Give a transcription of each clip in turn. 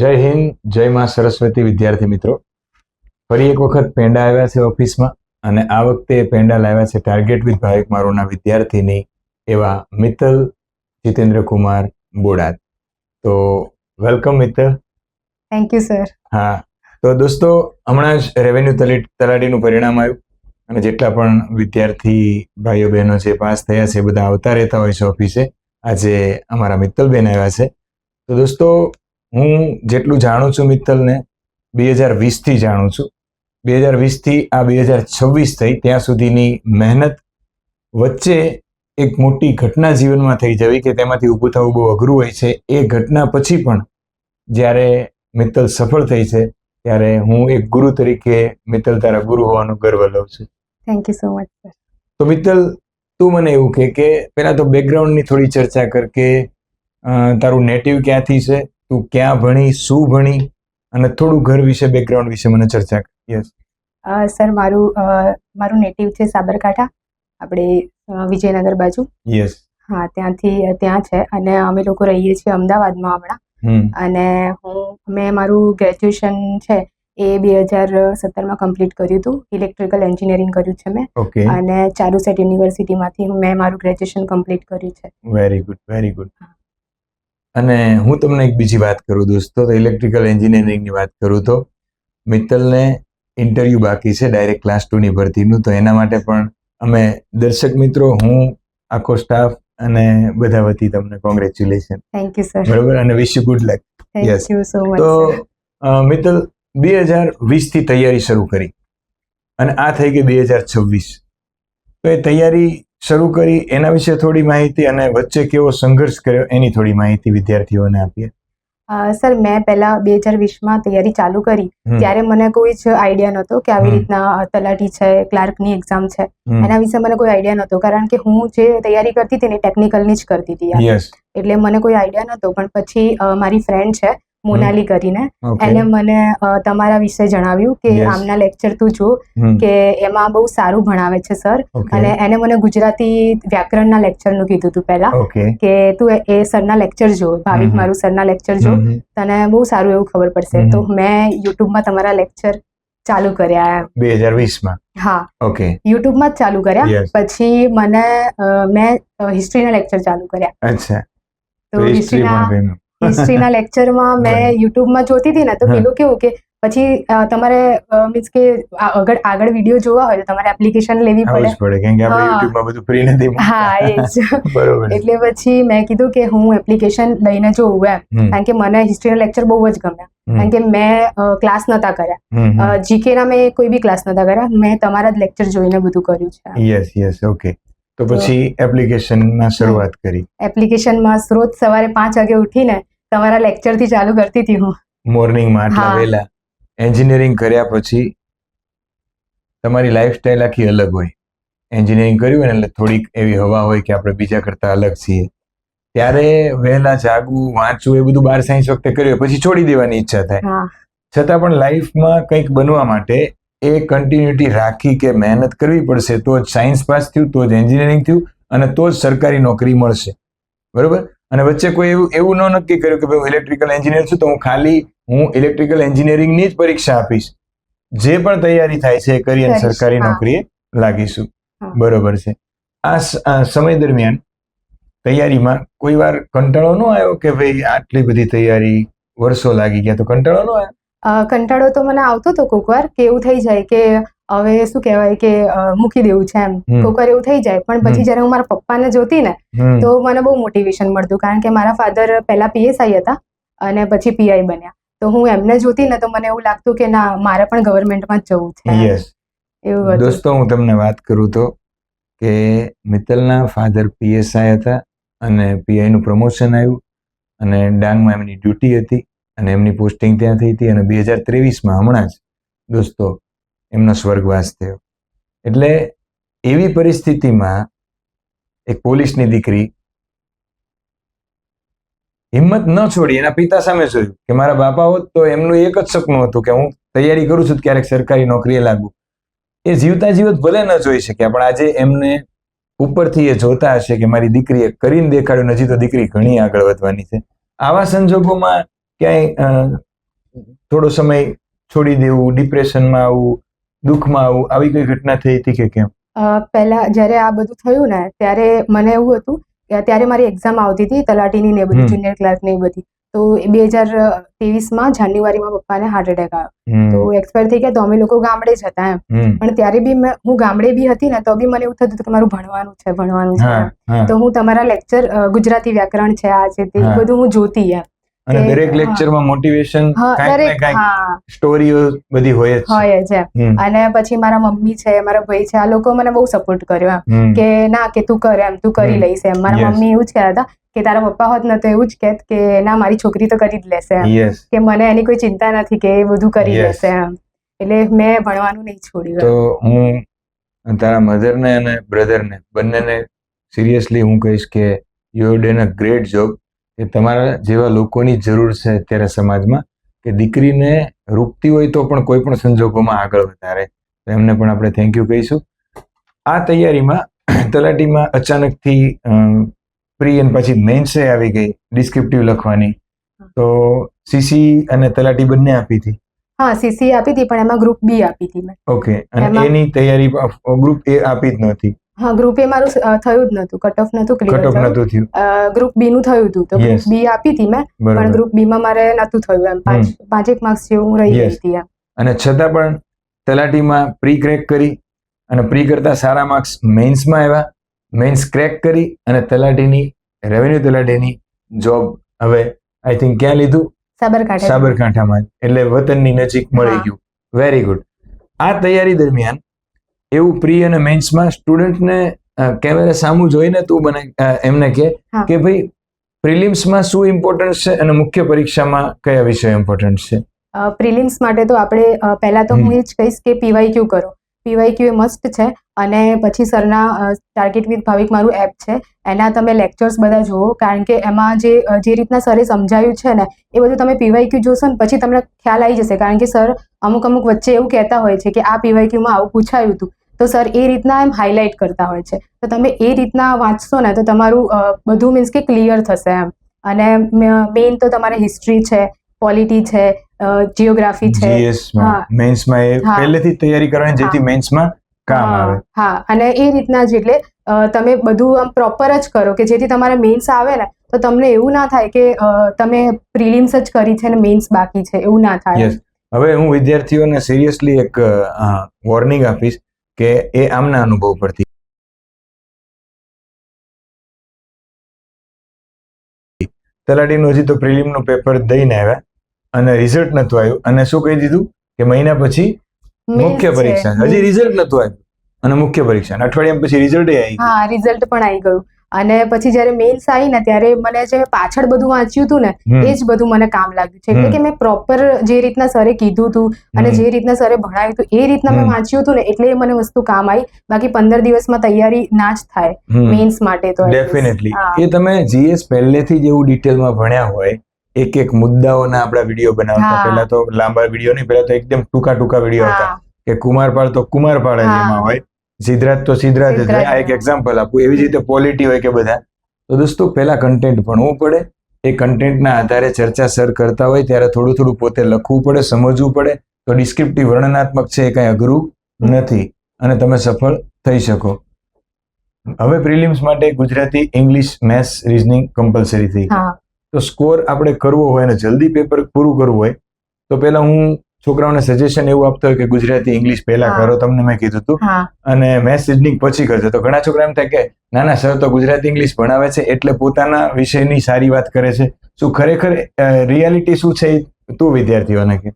જય હિન્દ, જય માં સરસ્વતી. વિદ્યાર્થી મિત્રો, ફરી એક વખત પેંડા આવ્યા છે ઓફિસમાં, અને આ વખતે પેંડા લાવ્યા છે ટાર્ગેટ વિથ ભાવિક મારુના વિદ્યાર્થીની એવા મિત્તલ જીતેન્દ્ર કુમાર બોડાદ. તો welcome Mittal. Thank you sir. હા, તો દોસ્તો, હમણાં જ રેવન્યુ તલાટીનું પરિણામ આવ્યું, અને જેટલા પણ વિદ્યાર્થી ભાઈઓ બહેનો જે પાસ થયા છે બધા આવતા રહેતા હોય છે ઓફિસે. આજે અમારા મિત્તલબેન આવ્યા છે. તો દોસ્તો, હું જેટલું જાણું છું મિત્તલને 2020થી જાણું છું. 2020થી આ 2026 થઈ ત્યાં સુધીની મહેનત વચ્ચે એક મોટી ઘટના જીવનમાં થઈ જવી કે તેમાંથી ઊભું થવું બહુ અઘરું હોય છે. એ ઘટના પછી પણ જ્યારે મિત્તલ સફળ થઈ છે ત્યારે હું એક ગુરુ તરીકે મિત્તલ તારા ગુરુ હોવાનો ગર્વ લઉં છું. Thank you so much sir. તો મિત્તલ, તું મને એવું કે પહેલા તો બેકગ્રાઉન્ડની થોડી ચર્ચા કર કે તારું નેટિવ ક્યાંથી છે, તું ક્યાં ભણી, શું ભણી, અને થોડું ઘર વિશે, બેકગ્રાઉન્ડ વિશે મને ચર્ચા કર. યસ સર, મારું નેટિવ છે સાબરકાંઠા, આપણે વિજયનગર બાજુ. યસ. હા, ત્યાં છે, અને અમે લોકો રહીએ છીએ અમદાવાદમાં હમણાં. અને મેં મારું ગ્રેજ્યુએશન છે એ 2017માં કમ્પ્લીટ કર્યું હતું. ઇલેક્ટ્રિકલ એન્જિનિયરિંગ કર્યું છે મેં. ઓકે. અને ચારુસેટ યુનિવર્સિટીમાંથી મેં મારું ગ્રેજ્યુએશન કમ્પ્લીટ કર્યું છે. Very good, very good. અને હું તમને એક બીજી વાત કરું દોસ્તો, તો ઇલેક્ટ્રિકલ એન્જિનિયરિંગની વાત કરું તો મિત્તલને ઇન્ટરવ્યૂ બાકી છે ડાયરેક્ટ ક્લાસ 2ની ભરતીનું. તો એના માટે પણ અમે દર્શક મિત્રો, હું, આખો સ્ટાફ અને બધા વતી તમને કોંગ્રેચ્યુલેશન. Thank you sir. બરોબર, અને wish you good luck. Thank you so much. તો મિત્તલ, 2020થી તૈયારી શરૂ કરી અને આ થઈ ગઈ 2026. તો એ તૈયારી શરૂ કરી એના વિશે થોડી માહિતી, અને વચ્ચે કેવો સંઘર્ષ કર્યો એની થોડી માહિતી વિદ્યાર્થીઓને આપીએ. સર, મેં પહેલા 2020માં તૈયારી ચાલુ કરી ત્યારે મને કોઈ જ આઈડિયા નહોતો કે આવી રીતના તલાટી છે, ક્લાર્કની એક્ઝામ છે, એના વિશે મને કોઈ આઈડિયા નહોતો. કારણ કે હું જે તૈયારી કરતી હતી ને ટેકનિકલની જ કરતી હતી, એટલે મને કોઈ આઈડિયા નહોતો. પણ પછી મારી ફ્રેન્ડ છે મોનાલી કરીને, એને મને તમારા વિશે જણાવ્યું કે આમના લેક્ચર તું જો, કે એમાં બહુ સારું ભણાવે છે સર. અને એને મને ગુજરાતી વ્યાકરણના લેક્ચરનું કીધું હતું પહેલા, કે તું એ સરના લેક્ચર જો, ભાવિક મારું સરના લેક્ચર જો, તને બહુ સારું એવું ખબર પડશે. તો મેં યુટ્યુબમાં તમારા લેક્ચર ચાલુ કર્યા 2020માં. હા, ઓકે, યુટ્યુબમાં જ ચાલુ કર્યા. પછી મેં હિસ્ટ્રીના લેક્ચર ચાલુ કર્યા. અચ્છા. તો હિસ્ટ્રીના લેક્ચરમાં મેં યુટ્યુબમાં જોતી હતી ને, તો પેલું કેવું કે પછી તમારે મીન્સ કે આગળ વિડીયો જોવા હોય તો તમારે એપ્લિકેશન લેવી પડે, કેમ કે આપણે યુટ્યુબમાં બધું ફ્રી નથી. હા, એ જ. બરોબર. એટલે પછી મેં કીધું કે હું એપ્લિકેશન લઈને જોઉં એમ, કારણ કે મને હિસ્ટ્રીના લેક્ચર બહુ જ ગમ્યા. કારણ કે મેં ક્લાસ નતા કર્યા, જીકેના મેં કોઈ બી ક્લાસ નતા કર્યા, મેં તમારા જ લેક્ચર જોઈને બધું કર્યું છે. Yes, yes. ઓકે. તો પછી એપ્લિકેશનમાં શરૂઆત કરી. એપ્લિકેશનમાં રોજ સવારે 5 વાગે ઉઠીને તમારા લેક્ચરથી ચાલુ કરતી હતી હું. મોર્નિંગમાં આટલા વહેલા. એન્જિનિયરિંગ કર્યા પછી તમારી લાઈફસ્ટાઈલ આખી અલગ હોય. એન્જિનિયરિંગ કર્યું એટલે થોડીક એવી હવા હોય કે આપણે બીજા કરતા અલગ છીએ. ત્યારે વહેલા જાગવું, વાંચવું, એ બધું 12 સાયન્સ વખતે કર્યું, પછી છોડી દેવાની ઈચ્છા થાય. છતાં પણ લાઈફમાં કંઈક બનવા માટે એ કન્ટિન્યુટી રાખી કે મહેનત કરવી પડશે, તો જ સાયન્સ પાસ થયું, તો જ એન્જિનિયરિંગ થયું, અને તો જ સરકારી નોકરી મળશે. બરોબર. અને વચ્ચે કોઈ એવું ન નક્કી કર્યું કે ભાઈ હું ઇલેક્ટ્રિકલ એન્જિનિયર છું તો હું ઇલેક્ટ્રિકલ એન્જિનિયરિંગની જ પરીક્ષા આપીશ. જે પણ તૈયારી થાય છે એ કરી અને સરકારી નોકરીએ લાગીશું. બરોબર છે. આ સમય દરમિયાન તૈયારીમાં કોઈ વાર કંટાળો ન આવ્યો કે ભાઈ આટલી બધી તૈયારી, વર્ષો લાગી ગયા, તો કંટાળો ન આવ્યો? કંટાળો તો મને આવતો હતો કોક વાર, કે એવું થઈ જાય કે હવે શું કહેવાય કે મૂકી દેવું છે એમ, કોક વાર એવું થઈ જાય. પણ પછી જયારે હું મારા પપ્પાને જોતી ને, તો મને બહુ મોટિવેશન મળતું. કારણ કે મારા ફાધર પહેલા PSI હતા અને પછી PI બન્યા. તો હું એમને જોતી ને તો મને એવું લાગતું કે ના, મારે પણ ગવર્મેન્ટમાં જ જવું છે. યસ. એવું દોસ્તો, હું તમને વાત કરું તો કે મિત્તલના ફાધર PSI હતા, અને PI નું પ્રમોશન આવ્યું, અને ડાંગમાં એમની ડ્યુટી હતી, અને એમની પોસ્ટિંગ ત્યાં થઈ હતી. અને 2023માં હમણાં જ દોસ્તો એમનો સ્વર્ગવાસ થયો. એટલે એવી પરિસ્થિતિમાં એક પોલીસની દીકરી હિંમત ન છોડી, એના પિતા સામે જોયું કે મારા બાપા હોત તો એમનું એક જ સપનું હતું કે હું તૈયારી કરું છું ક્યારેક સરકારી નોકરીએ લાગુ. એ જીવતા જીવત ભલે ન જોઈ શક્યા, પણ આજે એમને ઉપરથી એ જોતા હશે કે મારી દીકરીએ કરીને દેખાડ્યું, હજી તો દીકરી ઘણી આગળ વધવાની છે. આવા સંજોગોમાં ક્યાંય થોડો સમય છોડી દેવું, ડિપ્રેશનમાં આવવું, દુઃખમાં આવવું, આવી કોઈ ઘટના થઈ હતી કે કેમ? પહેલા જ્યારે આ બધું થયું ને ત્યારે મને એવું હતું કે ત્યારે મારી એક્ઝામ આવતી હતી તલાટીની ને બધી, જુનિયર ક્લાર્ક ને એ બધી. તો 2023માં જાન્યુઆરીમાં પપ્પાને હાર્ટ એટેક આવ્યો, તો એક્સપાયર થઈ ગયા. તો અમે લોકો ગામડે જ હતા એમ, પણ ત્યારે બી હું ગામડે બી હતી ને તો બી મને એવું થતું હતું કે મારું ભણવાનું છે. તો હું તમારા લેક્ચર ગુજરાતી વ્યાકરણ છે, આ છે તે બધું હું જોતી એમ. અને દરેક લેક્ચરમાં મોટિવેશન કાંઈક ને કાંઈક સ્ટોરીઓ બધી હોય જ એમ. અને પછી મારા મમ્મી છે, મારા ભાઈ છે, આ લોકો મને બહુ સપોર્ટ કર્યો એમ કે ના કે તું કર એમ, તું કરી લઈશ એમ. મારા મમ્મી એવું જ કહેતા હતા કે તારા પપ્પા હોત ને તો એવું જ કહેત કે ના મારી છોકરી તો કરી જ લેશે એમ, કે મને એની કોઈ ચિંતા નથી કે એ બધું કરી લેશે એમ. એટલે મેં ભણવાનું નહીં છોડ્યું. તો હું તારા મધરને અને બ્રધરને બંનેને સિરિયસલી હું કહીશ કે you have done a great job, કે તમારા જેવા લોકોની જરૂર છે અત્યારે સમાજમાં, કે દીકરીને રૂકતી હોય તો પણ કોઈ પણ સંજોગોમાં આગળ વધારે. એમને પણ આપણે થેન્ક યુ કહીશું. આ તૈયારીમાં તલાટીમાં અચાનકથી પ્રી અને પછી મેન્સે આવી ગઈ ડિસ્ક્રિપ્ટિવ લખવાની, તો સીસી અને તલાટી બંને આપી હતી? હા, સીસી આપી હતી, પણ એમાં ગ્રુપ બી આપી હતી મેં. ઓકે. અને એની તૈયારી ગ્રુપ એ આપી જ નહોતી? હા, ગ્રુપ એ મારું થયું જ નતું, કટ ઓફ નતું ક્લિયર થયું. ગ્રુપ બી નું થયું હતું, તો ગ્રુપ બી આપી હતી મેં, પણ ગ્રુપ બી માં મારે નતું થયું એમ. 5 માર્ક્સ જેવું રહી ગઈ હતી એમ. અને છતાં પણ તલાટીમાં પ્રી ક્રેક કરી અને પ્રી કરતા સારા માર્ક્સ મેન્સમાં આવ્યા, મેન્સ ક્રેક કરી અને તલાટીની રેવન્યુ તલાટીની જોબ હવે આઈ થિંક ક્યાં લીધું? સાબરકાંઠામાં. એટલે વતનની નજીક મળી ગયું. Very good. આ તૈયારી દરમિયાન એવું પ્રી અને મેન્સમાં સ્ટુડન્ટને કેમેરા સામું જોઈને તું મને એમને કે ભાઈ પ્રિલિમ્સમાં શું ઇમ્પોર્ટન્સ છે અને મુખ્ય પરીક્ષામાં કયા વિષય ઇમ્પોર્ટન્ટ છે? પ્રિલિમ્સ માટે તો આપણે પહેલા તો હું એ જ કહીશ કે પીવાયક્યુ કરો. પીવાયક્યુ એ મસ્ટ છે. અને પછી સરના ટાર્ગેટ વિથ ભાવિક મારું એપ છે, એના તમે લેક્ચર્સ બધા જુઓ, કારણ કે એમાં જે રીતના સરે સમજાવ્યું છે ને એ બધું તમે પીવાયક્યુ જોશો ને પછી તમને ખ્યાલ આવી જશે. કારણ કે સર અમુક વચ્ચે એવું કહેતા હોય છે કે આ પીવાયક્યુમાં આવું પૂછાયું હતું, તો સર એ રીતના એમ હાઇલાઇટ કરતા હોય છે. તો તમે એ રીતના વાંચશો ને તો તમારું બધું મીન્સ કે ક્લિયર થશે એમ. અને મેઇન તો તમારે હિસ્ટ્રી છે, પોલિટી છે, જીઓગ્રાફી છે. મેન્સમાં એ પહેલેથી તૈયારી કરવાની જેથી મેન્સમાં કામ આવે. હા, અને એ રીતના જ એટલે તમે બધું આમ પ્રોપર જ કરો કે જેથી તમારે મેન્સ આવે ને તો તમને એવું ના થાય કે તમે પ્રિલિમ્સ જ કરી છે ને મેન્સ બાકી છે, એવું ના થાય. હવે હું વિદ્યાર્થીઓને સિરિયસલી એક વોર્નિંગ આપીશ કે એ આમના અનુભવ પરથી, તલાટીનું હજી તો પ્રિલિમનું પેપર દઈને આવ્યા અને રિઝલ્ટ નતું આવ્યું, અને શું કહી દીધું કે મહિના પછી મુખ્ય પરીક્ષા. હજી રિઝલ્ટ નતું આવ્યું અને મુખ્ય પરીક્ષા અઠવાડિયા પછી રિઝલ્ટ આવી ગયું. હા, રિઝલ્ટ પણ આવી ગયું. અને પછી જયારે મેન્સ આવી ને ત્યારે મને જે પાછળ બધું વાંચ્યું હતું ને એ જ બધું મને કામ લાગ્યું છે. એટલે કે મેં પ્રોપર જે રીતના સરે કીધું હતું અને જે રીતના સરે ભણાવ્યું હતું એ રીતના મેં વાંચ્યું હતું ને એટલે એ મને વસ્તુ કામ આવી. બાકી 15 દિવસમાં તૈયારી ના જ થાય મેન્સ માટે તો. ડેફિનેટલી. એ તમે જીએસ પહેલેથી જ એવું ડિટેલમાં ભણ્યા હોય, એક મુદ્દાઓના આપણા વિડીયો બનાવતા, પહેલા તો લાંબા વિડીયો નહીં, પહેલા તો એકદમ ટૂંકા વિડીયો હતા કે કુમારપાળ તો કુમારપાળ જ એમાં હોય, સિદ્ધરાજ તો સિદ્ધરાજ જ હોય. આ એક એક્ઝામ્પલ આપું. એવી જ રીતે પોલિટી હોય કે બધા. તો દોસ્તો પહેલા કન્ટેન્ટ ભણવું પડે, એ કન્ટેન્ટના આધારે ચર્ચા સર કરતા હોય ત્યારે થોડું પોતે લખવું પડે, સમજવું પડે. તો ડિસ્ક્રિપ્ટિવ વર્ણનાત્મક છે એ કઈ અઘરું નથી અને તમે સફળ થઈ શકો. હવે પ્રિલિમ્સ માટે Gujarati, English, maths, reasoning compulsory થઈ ગયું. તો સ્કોર આપણે કરવો હોય અને જલ્દી પેપર પૂરું કરવું હોય તો પહેલા હું છોકરાઓને સજેશન એવું આપતો હોય કે ગુજરાતી, ઇંગ્લિશ પહેલા કરો, તમને મેં કીધું હતું, અને મેથ્સ, રીઝનિંગ પછી કરજો. તો ઘણા છોકરા એમ થાય કે ના સર તો ગુજરાતી, ઇંગ્લિશ ભણાવે છે એટલે પોતાના વિષયની સારી વાત કરે છે. શું ખરેખર રિયાલિટી શું છે તું વિદ્યાર્થીઓને કે?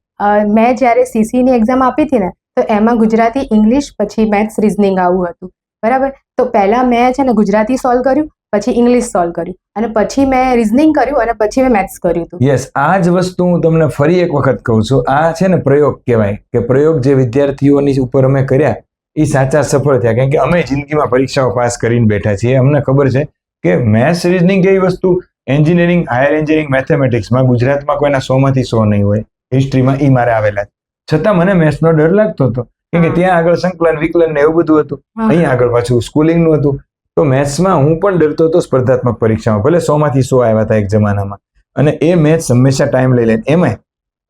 મેં જ્યારે સીસી ની એક્ઝામ આપી હતી ને તો એમાં ગુજરાતી, ઇંગ્લિશ પછી મેથ્સ, રીઝનિંગ આવું હતું, બરાબર. તો પહેલા મેં છે ને ગુજરાતી સોલ્વ કર્યું, પછી ઇંગ્લિશ સોલ્વ કર્યું, અને પછી મેં રીઝનિંગ કર્યું, અને પછી મેં મેથ્સ કર્યું હતું. યસ, આ જ વસ્તુ હું તમને ફરી એક વખત કહું છું. આ છે ને પ્રયોગ કહેવાય, કે પ્રયોગ જે વિદ્યાર્થીઓની ઉપર અમે કર્યા એ સાચા સફળ થયા. કેમ કે અમે જિંદગીમાં પરીક્ષાઓ પાસ કરીને બેઠા છીએ. અમને ખબર છે કે મેથ્સ, રીઝનિંગ એવી વસ્તુ એન્જિનિયરિંગ, હાયર એન્જિનિયરિંગ, મેથેમેટિક્સમાં ગુજરાતમાં કોઈના 100માંથી 100 નહીં હોય. હિસ્ટ્રીમાં એ મારે આવેલા. છતાં મને મેથ્સનો ડર લાગતો હતો કેમ કે ત્યાં આગળ સંકલન, વિકલન ને એવું બધું હતું. અહીંયા આગળ પાછું સ્કૂલિંગનું હતું. તો મેથ્સમાં હું પણ ડરતો હતો સ્પર્ધાત્મક પરીક્ષામાં. ભલે 100માંથી 100 આવ્યા હતા એક જમાનામાં. અને એ મેથ્સ હંમેશા ટાઈમ લઈ લે. એમાંય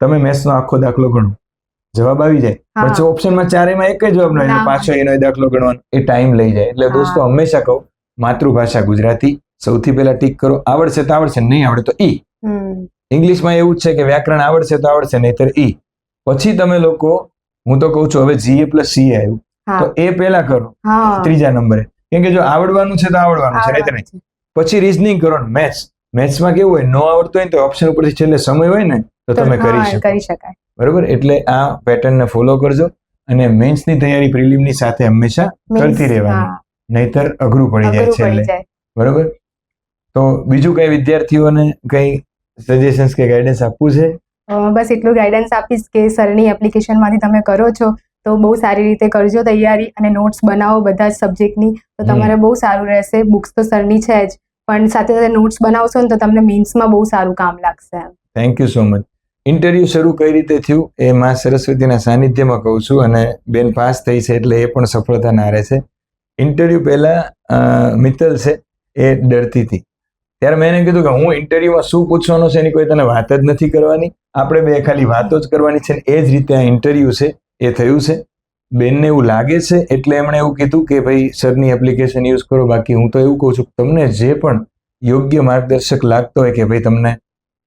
તમે મેથ્સનો આખો દાખલો ગણો, જવાબ આવી જાય. હા. પણ જો ઓપ્શનમાં ચારેમાં એક જ જવાબ ન હોય એટલે ના. પાછો એનો દાખલો ગણવાનો, એ ટાઈમ લઈ જાય. એટલે હા. દોસ્તો હંમેશા કહું, માતૃભાષા ગુજરાતી સૌથી પહેલા ટીક કરો. આવડશે તો આવડશે, નહીં આવડે તો ઈ. હમ. ઇંગ્લિશમાં એવું જ છે કે વ્યાકરણ આવડશે તો આવડશે, નહીતર ઈ. પછી તમે લોકો, હું તો કહું છું હવે GA + CA આવ્યું, હા. તો એ પહેલા કરો હા. ત્રીજા નંબરે. કેમ કે જો આવડવાનું છે તો આવડવાનું છે, નહીતર નહીં. પછી રીઝનિંગ કરો ને મેથ્સ. મેથ્સમાં કેવું હોય, નો આવડતું હોય ને તો ઓપ્શન ઉપરથી છેલ્લે સમય હોય ને તો તમે કરી શકો. કરી શકાય. બરોબર? એટલે આ પેટર્નને ફોલો કરજો અને મેન્સની તૈયારી પ્રિલિમની સાથે હંમેશા કરતી રહેવાની, હા, નહીતર અઘરું પડી જાય અઘરું છેલ્લે. પડી જાય. બરોબર? તો બીજું કઈ વિદ્યાર્થીઓને કઈ સજેશન્સ કે ગાઈડન્સ આપવું છે? બસ એટલું ગાઈડન્સ આપીશ કે સરની એપ્લિકેશનમાંથી તમે કરો છો તો બહુ સારી રીતે કરજો તૈયારી, અને નોટ્સ બનાવો બધા જ સબ્જેક્ટની, તો તમારે બહુ સારું રહેશે. બુક્સ તો સરની છે જ, પણ સાથે સાથે નોટ્સ બનાવશો ને તો તમને મેન્સમાં બહુ સારું કામ લાગશે. Thank you so much. Interview શરૂ કઈ રીતે થયું એ માં સરસ્વતીના સાનિધ્યમાં કહું છું, અને બેન પાસ થઈ છે એટલે એ પણ સફળતાના આરે છે. ઇન્ટરવ્યુ પહેલા મિત્તલ છે એ ડરતી હતી, ત્યારે મેં એને કીધું કે હું ઇન્ટરવ્યુમાં શું પૂછવાનો છે એની કોઈ તને વાત જ નથી કરવાની, આપણે બે ખાલી વાતો જ કરવાની છે. એ જ રીતે આ ઇન્ટરવ્યુ છે એ થયું છે. બેનને એવું લાગે છે એટલે એમણે એવું કીધું કે ભાઈ સરની એપ્લિકેશન યુઝ કરો. બાકી હું તો એવું કહું છું, તમને જે પણ યોગ્ય માર્ગદર્શક લાગતો હોય કે ભાઈ તમને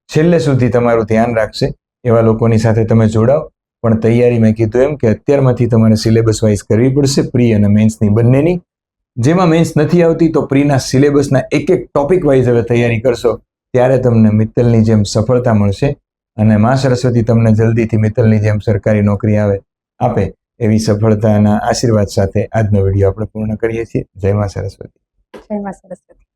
છેલ્લે સુધી તમારું ધ્યાન રાખશે એવા લોકોની સાથે તમે જોડાઓ. પણ તૈયારી મેં કીધું એમ કે અત્યારમાંથી તમારે સિલેબસ વાઇઝ કરવી પડશે, પ્રી અને મેન્સની બંનેની. જેમાં મેન્સ નથી આવતી તો પ્રીના સિલેબસના એક એક ટોપિક વાઇઝ હવે તૈયારી કરશો, ત્યારે તમને મિત્તલની જેમ સફળતા મળશે, અને માં સરસ્વતી તમને જલ્દીથી મિત્તલની જેમ સરકારી નોકરી આપે એવી સફળતાના આશીર્વાદ સાથે આજનો વિડીયો આપણે પૂર્ણ કરીએ છીએ. જય માં સરસ્વતી. જય માં સરસ્વતી.